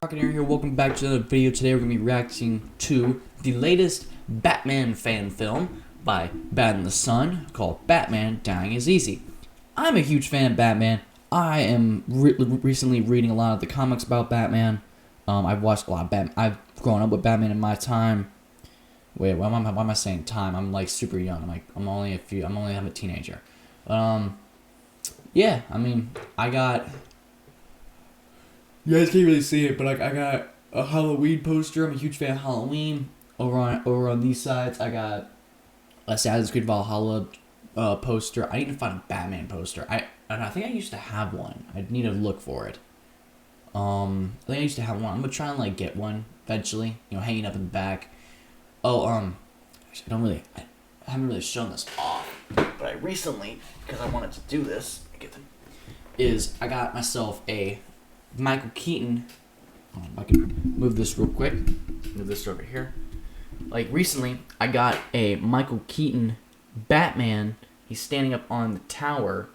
ROckInatoR here, welcome back to another video. Today we're going to be reacting to the latest Batman fan film by batinthesun called Batman Dying is Easy. I'm a huge fan of Batman. I am recently reading a lot of the comics about Batman. I've watched a lot of Batman. I've grown up with Batman in my time. Wait, why am I saying time? I'm like super young. I'm only a teenager. Yeah, I mean, I got... You guys can't really see it, but I got a Halloween poster. I'm a huge fan of Halloween. Over on these sides, I got a Assassin's Creed Valhalla poster. I need to find a Batman poster. I think I used to have one. I need to look for it. I think I used to have one. I'm gonna try and like get one eventually. You know, hanging up in the back. Oh, actually, I haven't really shown this off, but I recently, because I wanted to do this, I got myself a Michael Keaton. I can move this real quick. Move this over here. Like recently, I got a Michael Keaton Batman. He's standing up on the tower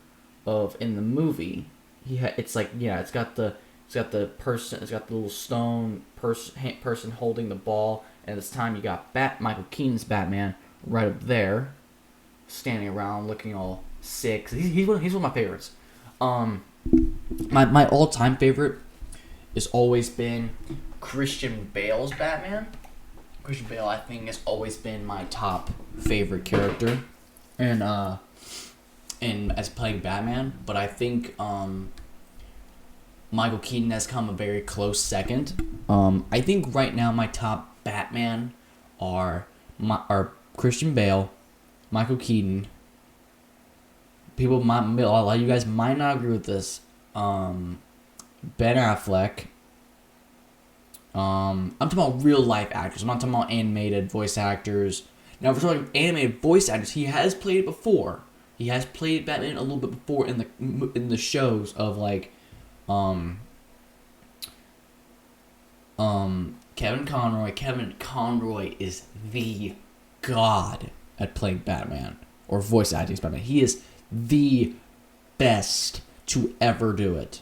in the movie. It's got the little stone person holding the ball. And this time you got Michael Keaton's Batman right up there, standing around looking all sick. He's one of my favorites. My all-time favorite has always been Christian Bale's Batman. Christian Bale, I think, has always been my top favorite character, and as playing Batman. But I think Michael Keaton has come a very close second. I think right now my top Batman are Christian Bale, Michael Keaton. A lot of you guys might not agree with this. Ben Affleck. I'm talking about real life actors. I'm not talking about animated voice actors. Now, if we're talking animated voice actors, he has played it before. He has played Batman a little bit before in the shows of like, Kevin Conroy. Kevin Conroy is the god at playing Batman or voice acting as Batman. He is the best to ever do it.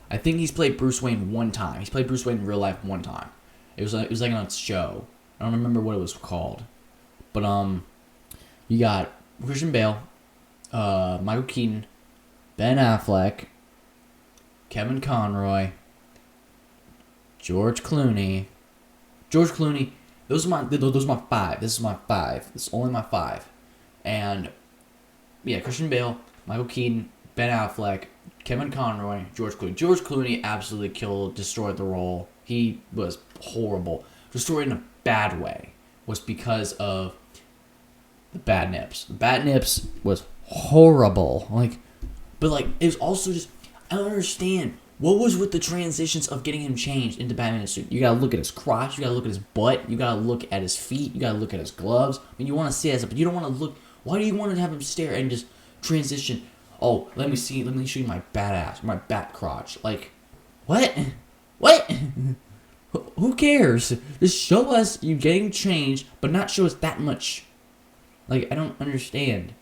I think he's played Bruce Wayne one time. He's played Bruce Wayne in real life one time. It was like on a show. I don't remember what it was called. But you got Christian Bale, Michael Keaton, Ben Affleck, Kevin Conroy, George Clooney. Those are my five. This is my five. This is only my five. And yeah, Christian Bale, Michael Keaton, Ben Affleck, Kevin Conroy, George Clooney. George Clooney absolutely destroyed the role. He was horrible. Destroyed in a bad way. Was because of the bad nips. The bad nips was horrible. But it was also just, I don't understand. What was with the transitions of getting him changed into Batman suit? You gotta look at his crotch, you gotta look at his butt, you gotta look at his feet, you gotta look at his gloves. I mean, you wanna see that, but you don't wanna look. Why do you want to have him stare and just transition? Oh, let me show you my badass, my bat crotch. Like, what? What? Who cares? Just show us you getting changed, but not show us that much. Like, I don't understand.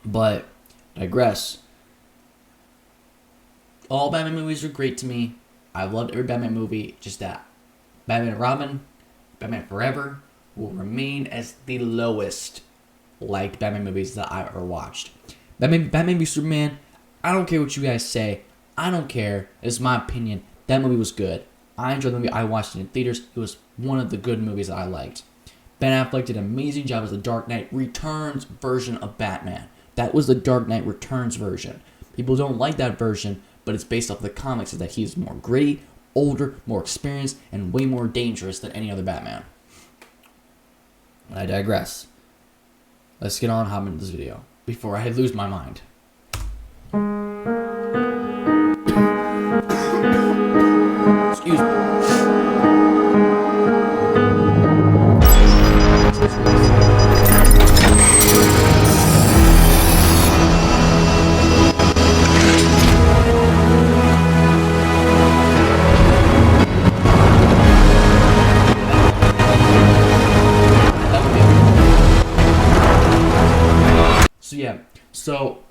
But, digress. All Batman movies are great to me. I loved every Batman movie. Just that Batman and Robin, Batman Forever will remain as the lowest liked Batman movies that I've ever watched. Batman v Superman, I don't care what you guys say. I don't care. It's my opinion. That movie was good. I enjoyed the movie. I watched it in theaters. It was one of the good movies that I liked. Ben Affleck did an amazing job as the Dark Knight Returns version of Batman. That was the Dark Knight Returns version. People don't like that version, but it's based off the comics that he's more gritty, older, more experienced, and way more dangerous than any other Batman. I digress. Let's get on hopping into this video before I lose my mind. Excuse me. So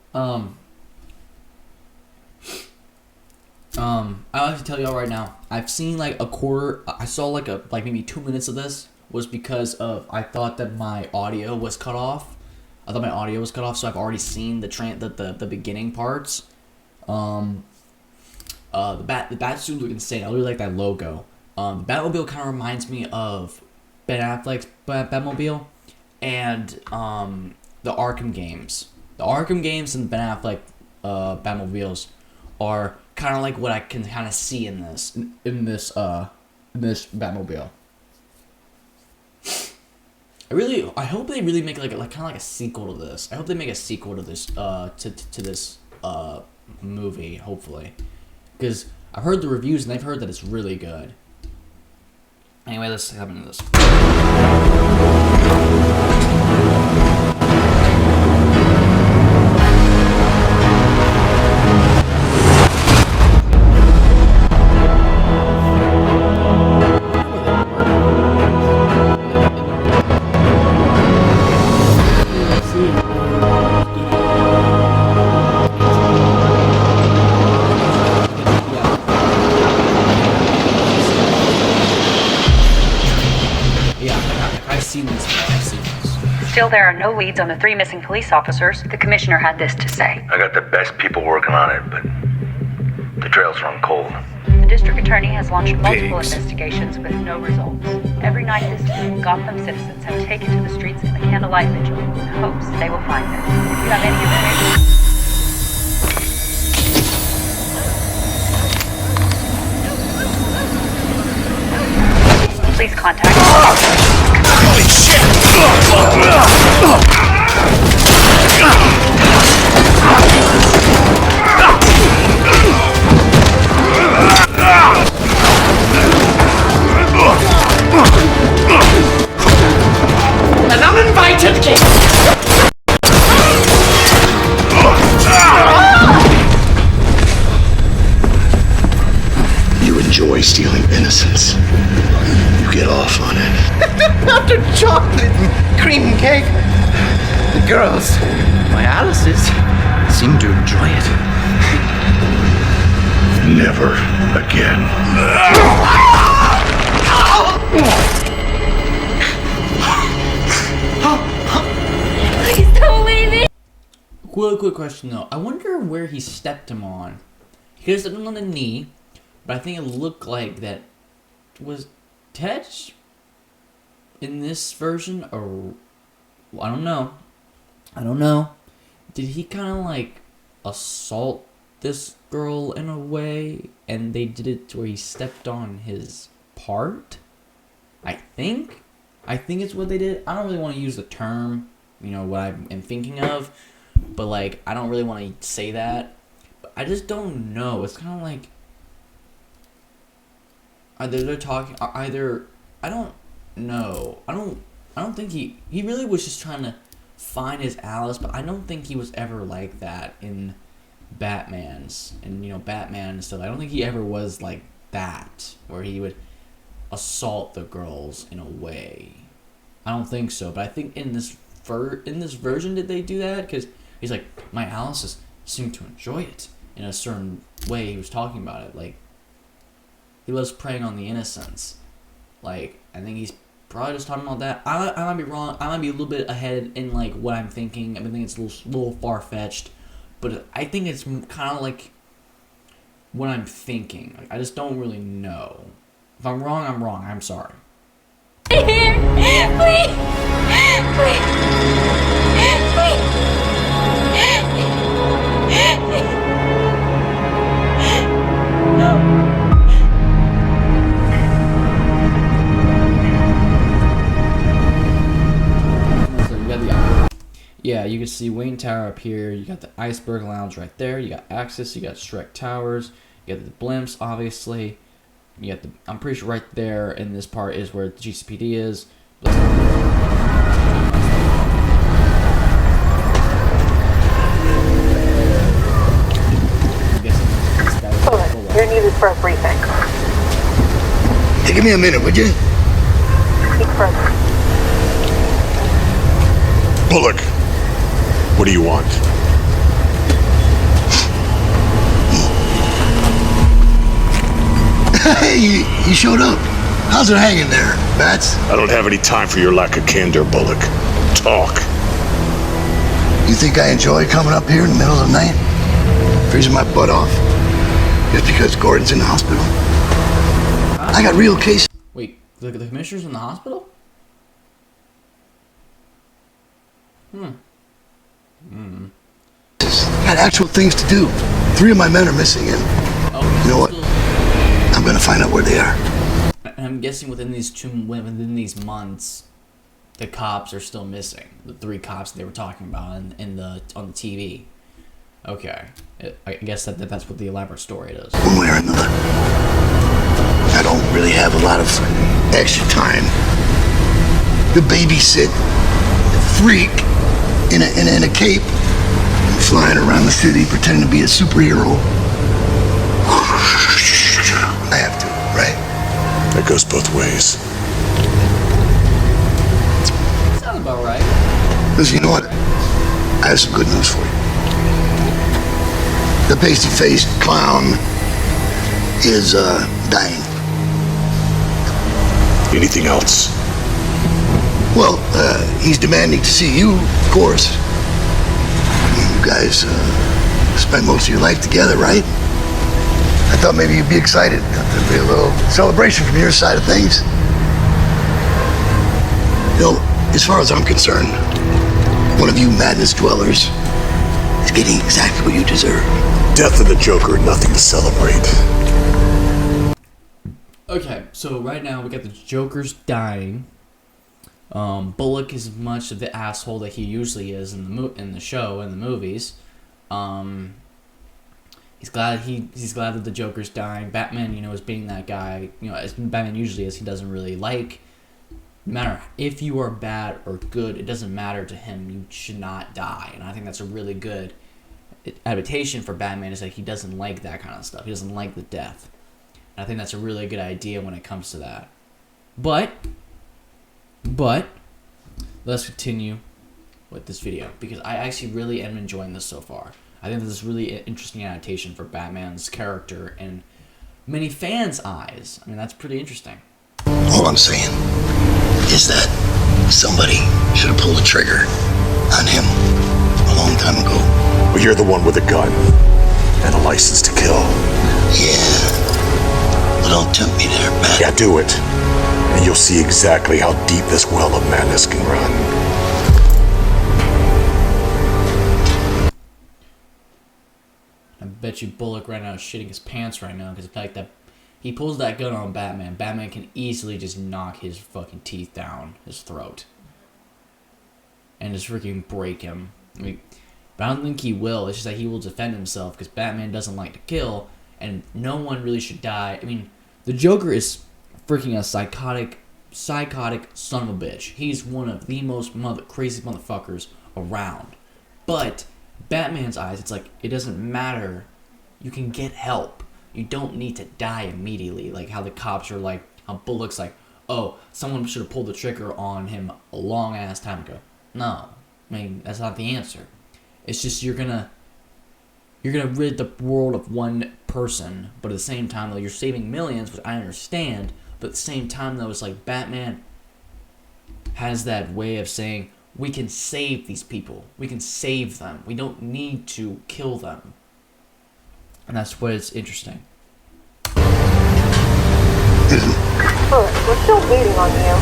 I have to tell y'all right now. I've seen like a quarter. I saw like maybe 2 minutes of this was because of I thought that my audio was cut off. So I've already seen the beginning parts. The Batsuit look insane. I really like that logo. The Batmobile kind of reminds me of Ben Affleck's Batmobile and the Arkham games. The Arkham games and Ben Affleck Batmobiles are kind of like what I can kind of see in this Batmobile. I hope they really make like kind of like a sequel to this. I hope they make a sequel to this to this movie, hopefully, because I've heard the reviews and they've heard that it's really good. Anyway, let's hop into this. Still, there are no leads on the 3 missing police officers. The commissioner had this to say. I got the best people working on it, but the trails run cold. The district attorney has launched multiple investigations with no results. Every night this week, Gotham citizens have taken to the streets in a candlelight vigil in hopes they will find them. If you have any information... Please contact... Holy shit! An uninvited guest! You enjoy stealing innocence. You get off on it. After chocolate and cream cake, the girls, my Alice's, seem to enjoy it. Never again. Please don't leave me. Quick question though. I wonder where he stepped him on. He could have stepped him on the knee, but I think it looked like that was Tetch in this version, or I don't know. Did he kind of like assault this girl in a way, and they did it to where he stepped on his part? I think it's what they did. I don't really want to use the term, what I am thinking of, but like I don't really want to say that. But I just don't know. It's kind of like either they're talking, either I don't know. I don't think he really was just trying to find his Alice, but I don't think he was ever like that in Batman's and Batman and stuff. I don't think he ever was like that where he would assault the girls in a way. I don't think so, but I think in this version did they do that? Because he's like, my Alice seemed to enjoy it in a certain way. He was talking about it like he loves preying on the innocents. Like I think he's probably just talking about that. I might be wrong. I might be a little bit ahead in like what I'm thinking. I think it's a little far fetched, but I think it's kind of like what I'm thinking. Like I just don't really know. If I'm wrong, I'm wrong. I'm sorry. Here, please, please. No. Yeah, you can see Wayne Tower up here. You got the Iceberg Lounge right there. You got Axis. You got Shrek Towers. You got the blimps, obviously. You got the. I'm pretty sure right there in this part is where the GCPD is. You're needed for a briefing. Hey, give me a minute, would you? Speak further. Bullock, what do you want? Hey, you showed up. How's it hanging there, Bats? I don't have any time for your lack of candor, Bullock. Talk. You think I enjoy coming up here in the middle of the night? Freezing my butt off? Just because Gordon's in the hospital? I got real cases. Wait, the commissioner's in the hospital? Got actual things to do. 3 of my men are missing, and you know what? I'm gonna find out where they are. And I'm guessing within these months, the cops are still missing. The 3 cops they were talking about on the TV. Okay, I guess that's what the elaborate story is. One way or another. I don't really have a lot of extra time to babysit a freak in a cape and flying around the city pretending to be a superhero. I have to, right? That goes both ways. Sounds about right. Listen, you know what? I have some good news for you. The pasty-faced clown is dying. Anything else? Well, he's demanding to see you, of course. You guys spent most of your life together, right? I thought maybe you'd be excited. There'd be a little celebration from your side of things. You know, as far as I'm concerned, one of you madness dwellers is getting exactly what you deserve. Death of the Joker, nothing to celebrate. Okay, so right now we got the Joker's dying. Bullock is much of the asshole that he usually is in the show and the movies. He's glad that the Joker's dying. Batman, is being that guy. As Batman usually is, he doesn't really like. No matter if you are bad or good, it doesn't matter to him. You should not die, and I think that's a really good adaptation for Batman. Is that he doesn't like that kind of stuff. He doesn't like the death. And I think that's a really good idea when it comes to that. But let's continue with this video because I actually really am enjoying this so far. I think this is really an interesting adaptation for Batman's character in many fans' eyes. I mean, that's pretty interesting. All I'm saying is that somebody should have pulled the trigger on him a long time ago. Well, you're the one with a gun and a license to kill. Yeah. But don't tempt me there, Bat. Yeah, do it. And you'll see exactly how deep this well of madness can run. I bet you Bullock right now is shitting his pants right now because the fact that he pulls that gun on Batman, Batman can easily just knock his fucking teeth down his throat and just freaking break him. But I don't think he will. It's just that he will defend himself because Batman doesn't like to kill, and no one really should die. I mean, the Joker is freaking a psychotic son of a bitch. He's one of the most craziest motherfuckers around. But Batman's eyes, it's like, it doesn't matter. You can get help. You don't need to die immediately. Like how the cops are like, how Bullock's like, oh, someone should have pulled the trigger on him a long ass time ago. No, I mean, that's not the answer. It's just you're gonna rid the world of one person, but at the same time though, you're saving millions, which I understand. But at the same time though, it's like Batman has that way of saying, we can save these people. We can save them. We don't need to kill them. And that's what is interesting. Bullock, we're still waiting on you.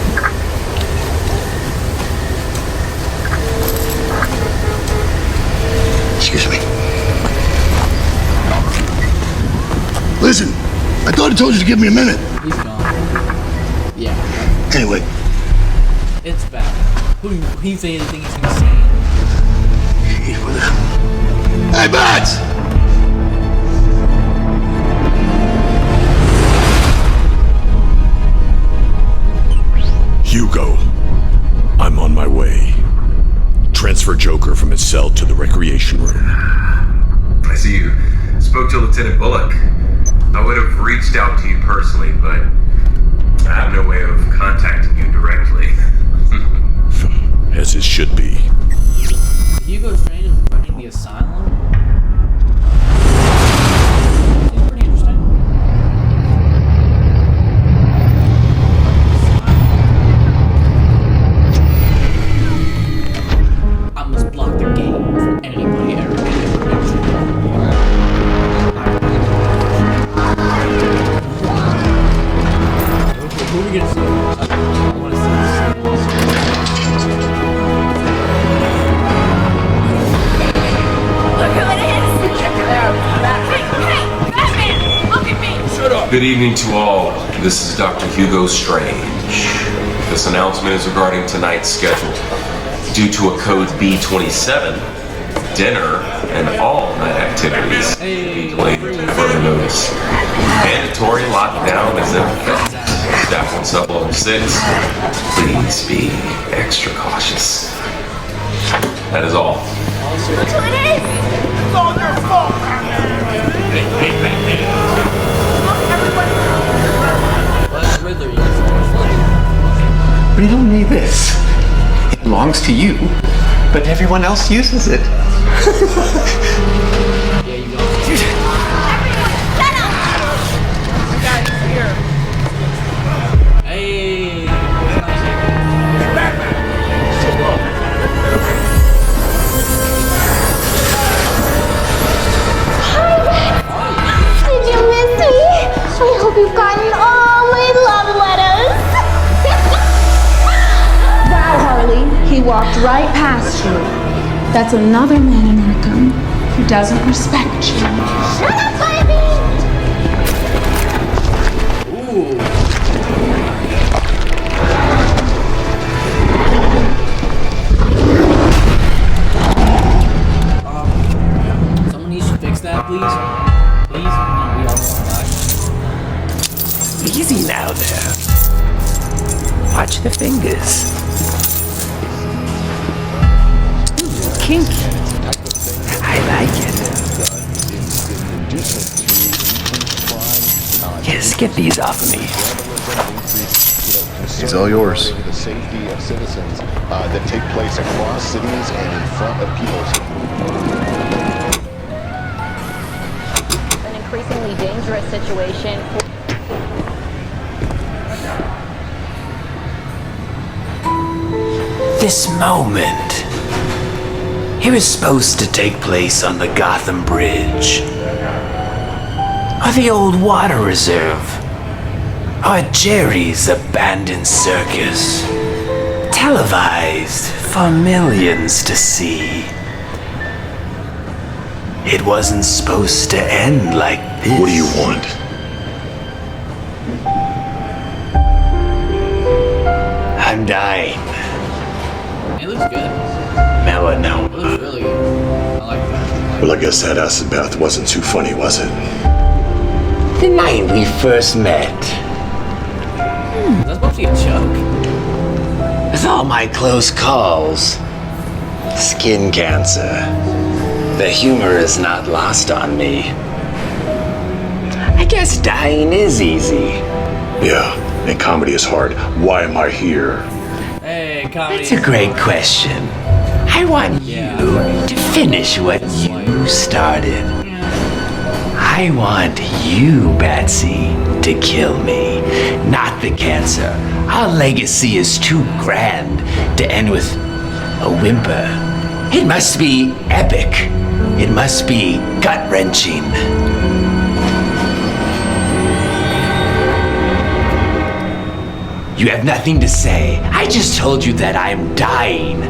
Excuse me. Listen, I thought I told you to give me a minute. He's gone. Yeah. Anyway. It's bad. Who do you think he's gonna say? He's with him. Hey, Bats! Hugo, I'm on my way. Transfer Joker from his cell to the recreation room. I see you spoke to Lieutenant Bullock. I would have reached out to you personally, but I have no way of contacting you directly. As it should be. Hugo's trained in running the asylum? Seems pretty interesting. anybody ever did. Who are we gonna see? I wanna see this. Look who it is! Check it out! Hey, Batman! Look at me! Shut up! Good evening to all. This is Dr. Hugo Strange. This announcement is regarding tonight's schedule. Due to a code B27, dinner and all night activities will be delayed until further notice. Mandatory lockdown is in effect. Staff on sub level 6, please be extra cautious. That is all. Look who it is! It's all your fault! But you don't need this. It belongs to you, but everyone else uses it. Hey! Did you miss me? I hope you've gotten all my love letters. That Harley, he walked right past you. That's another man in Arkham who doesn't respect you. Shut up, baby! Ooh. Someone needs to fix that, please. Please. No, we all want to die. Easy now there. Watch the fingers. Kinky. I like it. Yes, get these off of me. It's all yours. The safety of citizens that take place across cities and in front of people's. An increasingly dangerous situation. This moment, it was supposed to take place on the Gotham Bridge, or the old water reserve, or Jerry's abandoned circus, televised for millions to see. It wasn't supposed to end like this. What do you want? I'm dying. It looks good. Melanoma. It looks really good. I like that. Well, I guess that acid bath wasn't too funny, was it? The night we first met, That's supposed to be a joke. with all my close calls, skin cancer, the humor is not lost on me. I guess dying is easy. Yeah, and comedy is hard. Why am I here? Hey, comedy. That's a great question. I want you to finish what you started. I want you, Batsy, to kill me, not the cancer. Our legacy is too grand to end with a whimper. It must be epic. It must be gut-wrenching. You have nothing to say. I just told you that I'm dying.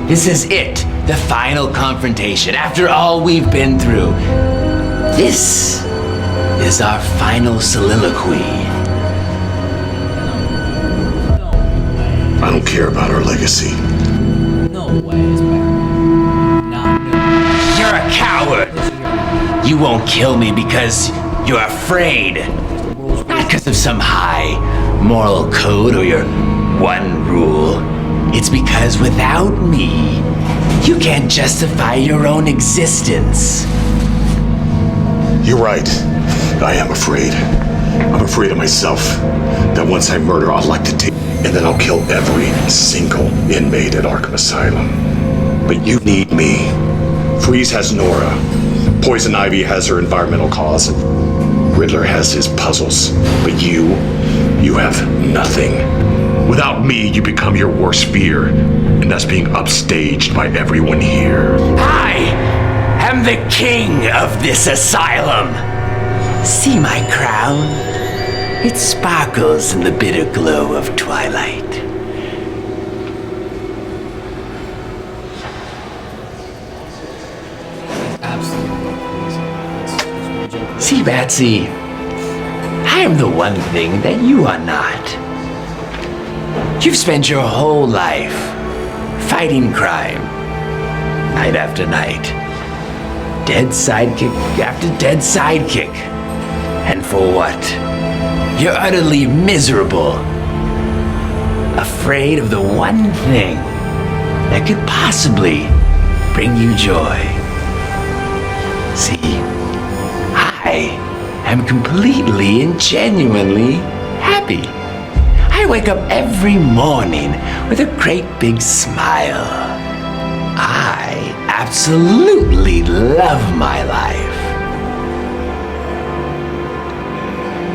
This is it, the final confrontation. After all we've been through, this is our final soliloquy. I don't care about our legacy. No way, it's bad. No. You're a coward. You won't kill me because you're afraid. Not because of some high moral code or your one rule. It's because without me, you can't justify your own existence. You're right. I am afraid. I'm afraid of myself. That once I murder, I'll like to take, and then I'll kill every single inmate at Arkham Asylum. But you need me. Freeze has Nora. Poison Ivy has her environmental cause. Riddler has his puzzles. But you have nothing. Without me, you become your worst fear. And that's being upstaged by everyone here. I am the king of this asylum. See my crown? It sparkles in the bitter glow of twilight. See, Batsy, I am the one thing that you are not. You've spent your whole life fighting crime, night after night. Dead sidekick after dead sidekick. And for what? You're utterly miserable. Afraid of the one thing that could possibly bring you joy. See, I am completely and genuinely happy. I wake up every morning with a great big smile. I absolutely love my life.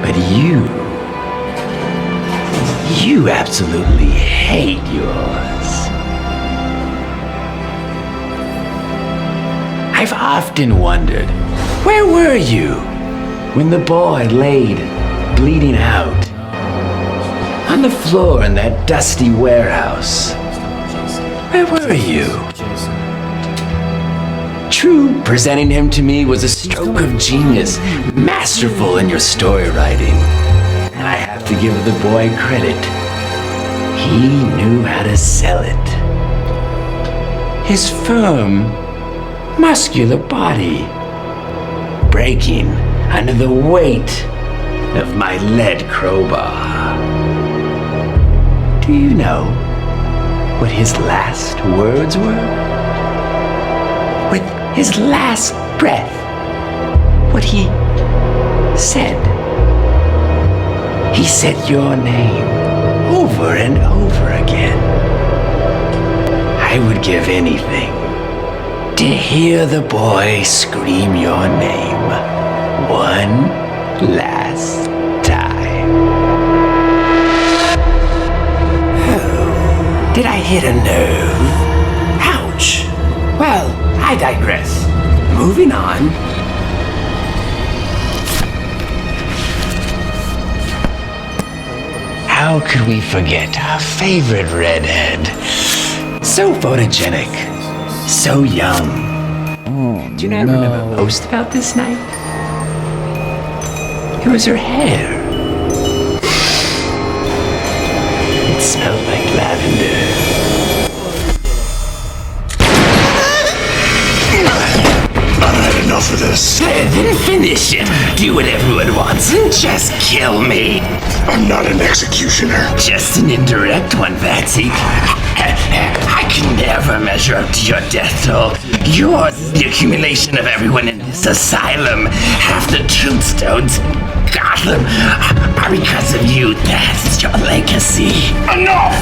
But you absolutely hate yours. I've often wondered, where were you when the boy laid bleeding out on the floor in that dusty warehouse? Where were you? True, presenting him to me was a stroke of genius, masterful in your story writing. And I have to give the boy credit. He knew how to sell it. His firm, muscular body breaking under the weight of my lead crowbar. Do you know what his last words were? With his last breath, what he said. He said your name over and over again. I would give anything to hear the boy scream your name one last time. Oh, did I hit a nerve? Ouch. Well, I digress. Moving on. How could we forget our favorite redhead? So photogenic, so young. Do you not remember most about this night? It was her hair. It smelled like lavender. I've had enough of this. Then finish it. Do what everyone wants and just kill me. I'm not an executioner. Just an indirect one, Batsy. I can never measure up to your death toll. Yours is the accumulation of everyone in this asylum. Half the tombstones in Gotham are because of you. That's your legacy. Enough!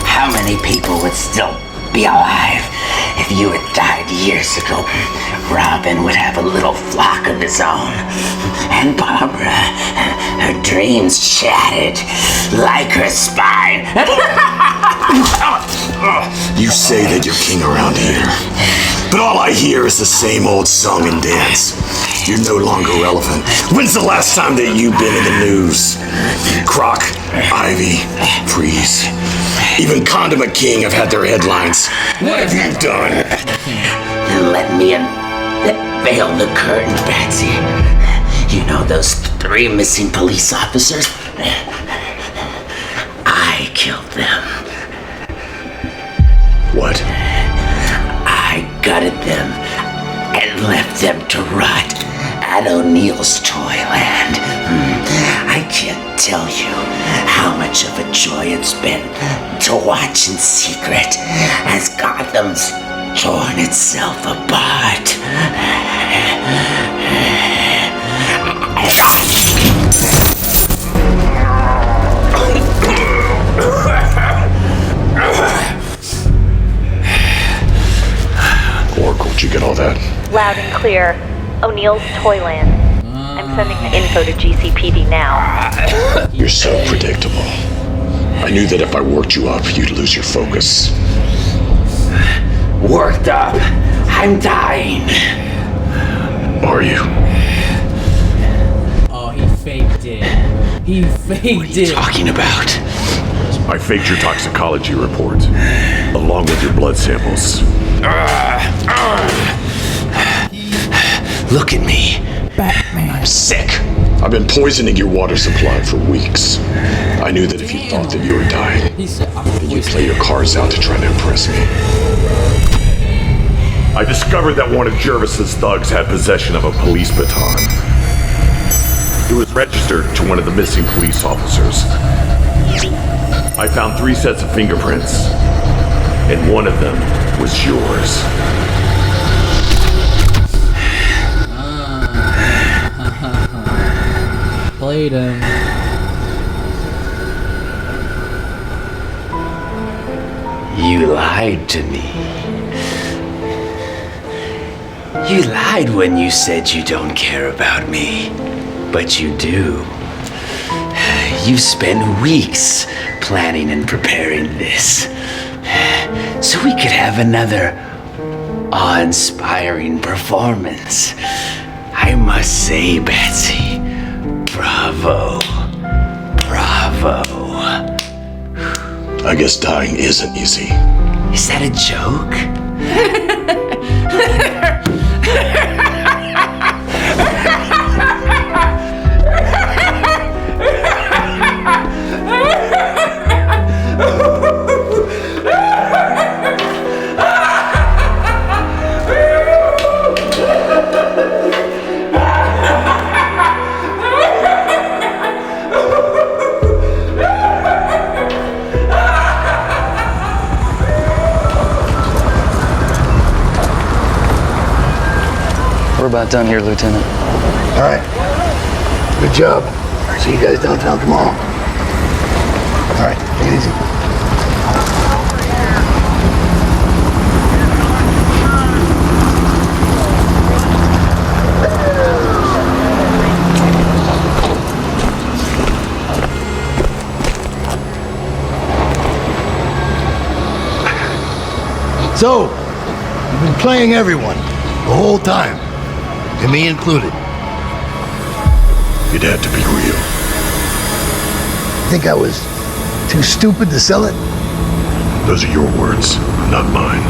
How many people would still be alive if you had died years ago? Robin would have a little flock of his own. And Barbara, her dreams shattered like her spine. You say that you're king around here, but all I hear is the same old song and dance. You're no longer relevant. When's the last time that you've been in the news? Croc, Ivy, Freeze. Even Condiment King have had their headlines. What have you done? Let me unveil the curtain, Batsy. You know those 3 missing police officers? I killed them. What? I gutted them and left them to rot at O'Neill's Toyland. I can't tell you how much of a joy it's been to watch in secret as Gotham's torn itself apart. Oracle, did you get all that? Loud and clear. O'Neill's Toyland. I'm sending the info to GCPD now. You're so predictable. I knew that if I worked you up, you'd lose your focus. Worked up. I'm dying. Are you? Oh, he faked it. He faked it. What are you talking about? I faked your toxicology report, along with your blood samples. Look at me. Batman. I'm sick. I've been poisoning your water supply for weeks. I knew that if you thought that you were dying, He said, then you'd play your cards out to try to impress me. I discovered that one of Jervis's thugs had possession of a police baton. It was registered to one of the missing police officers. I found 3 sets of fingerprints, and one of them was yours. Played him. You lied to me. You lied when you said you don't care about me. But you do. You spent weeks planning and preparing this. So we could have another awe-inspiring performance. I must say, Betsy, bravo. Bravo. I guess dying isn't easy. Is that a joke? We're about done here, Lieutenant. All right. Good job. See you guys downtown tomorrow. All right. Take it easy. So, you've been playing everyone the whole time. And me included. It had to be real. Think I was too stupid to sell it? Those are your words, not mine.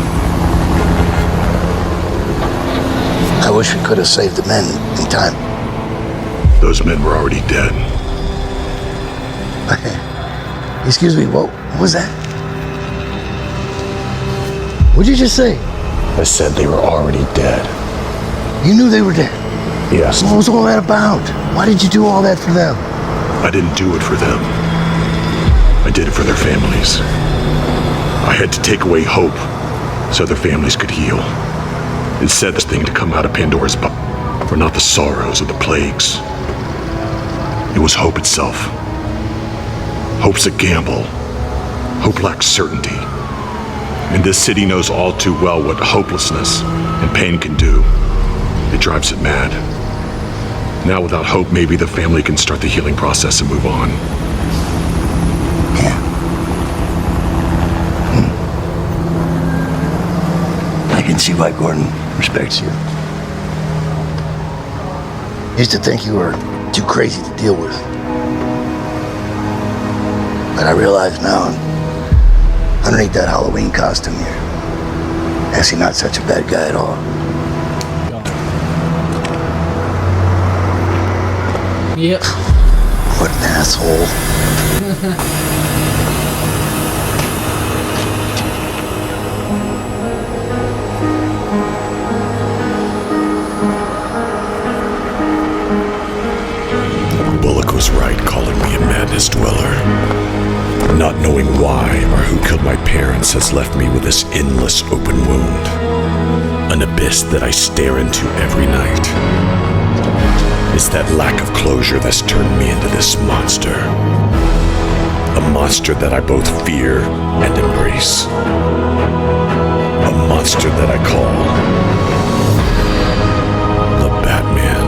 I wish we could have saved the men in time. Those men were already dead. Excuse me, what was that? What'd you just say? I said they were already dead. You knew they were dead? Yes. What was all that about? Why did you do all that for them? I didn't do it for them. I did it for their families. I had to take away hope so their families could heal. Instead, this thing to come out of Pandora's box were not the sorrows or the plagues. It was hope itself. Hope's a gamble. Hope lacks certainty. And this city knows all too well what hopelessness and pain can do. It drives it mad. Now without hope, maybe the family can start the healing process and move on. Yeah. I can see why Gordon respects you. I used to think you were too crazy to deal with. But I realize now, underneath that Halloween costume, you're actually not such a bad guy at all. Yep. What an asshole. Bullock was right calling me a madness dweller. Not knowing why or who killed my parents has left me with this endless open wound. An abyss that I stare into every night. It's that lack of closure that's turned me into this monster. A monster that I both fear and embrace. A monster that I call the Batman.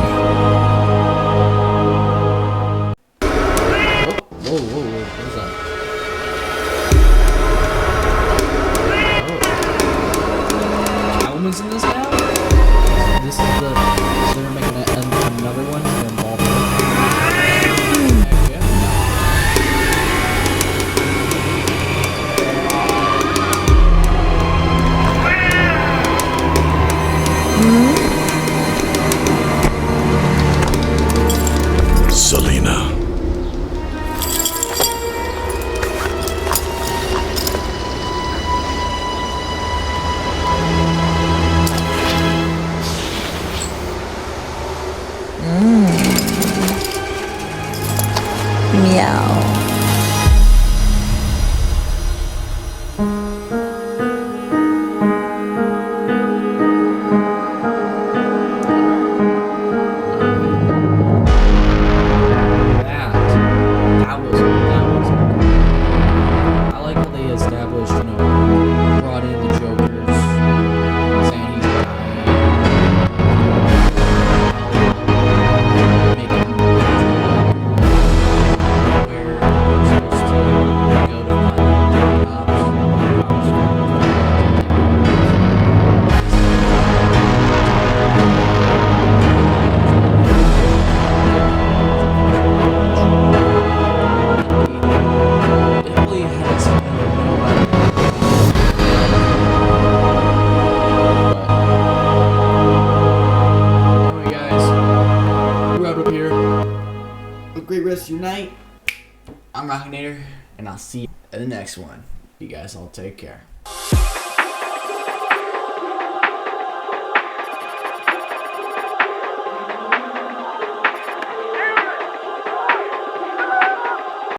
Meow. That was I like how they established, brought in the Jokers, saying he's dying, making him where we're supposed to go to find the great rest of your night. I'm ROckInatoR, and I'll see you in the next one. You guys all take care.